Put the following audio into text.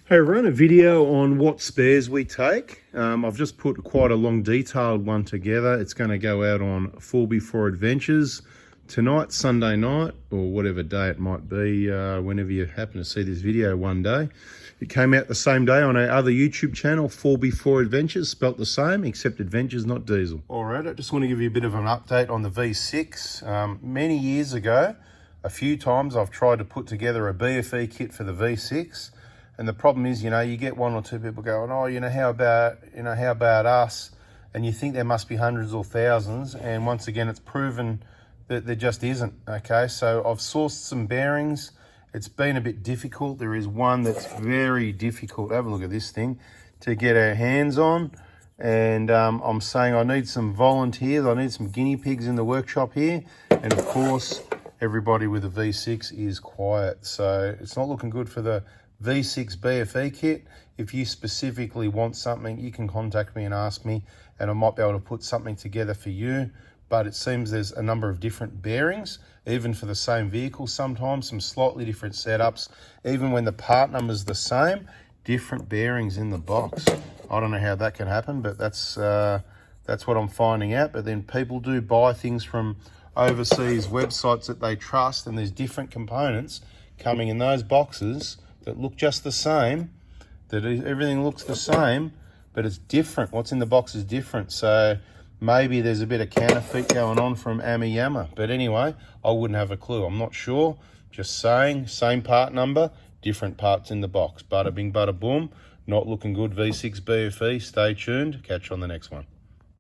Hey everyone, a video on what spares we take. I've just put quite a long detailed one together. It's going to go out on 4x4 Adventures tonight, Sunday night, or whatever day it might be, whenever you happen to see this video one day. It came out the same day on our other YouTube channel, 4x4 Adventures, spelt the same, except Adventures, not diesel. Alright, I just want to give you a bit of an update on the V6. Many years ago, a few times I've tried to put together a BFE kit for the V6. And the problem is, you get one or two people going, oh, how about us? And you think there must be hundreds or thousands. And once again, it's proven that there just isn't, okay? So I've sourced some bearings. It's been a bit difficult. There is one that's very difficult. Have a look at this thing to get our hands on. And I'm saying I need some volunteers. I need some guinea pigs in the workshop here. And of course, everybody with a V6 is quiet. So it's not looking good for the V6 BFE kit. If you specifically want something, you can contact me and ask me, and I might be able to put something together for you. But it seems there's a number of different bearings, even for the same vehicle sometimes, some slightly different setups. Even when the part number's the same, different bearings in the box. I don't know how that can happen, but that's what I'm finding out. But then people do buy things from overseas websites that they trust, and there's different components coming in those boxes that look just the same, that everything looks the same, but it's different. What's in the box is different. So maybe there's a bit of counterfeit going on from Amiyama. But anyway, I wouldn't have a clue. I'm not sure. Just saying, same part number, different parts in the box. Bada bing, bada boom. Not looking good, V6 BFE. Stay tuned. Catch you on the next one.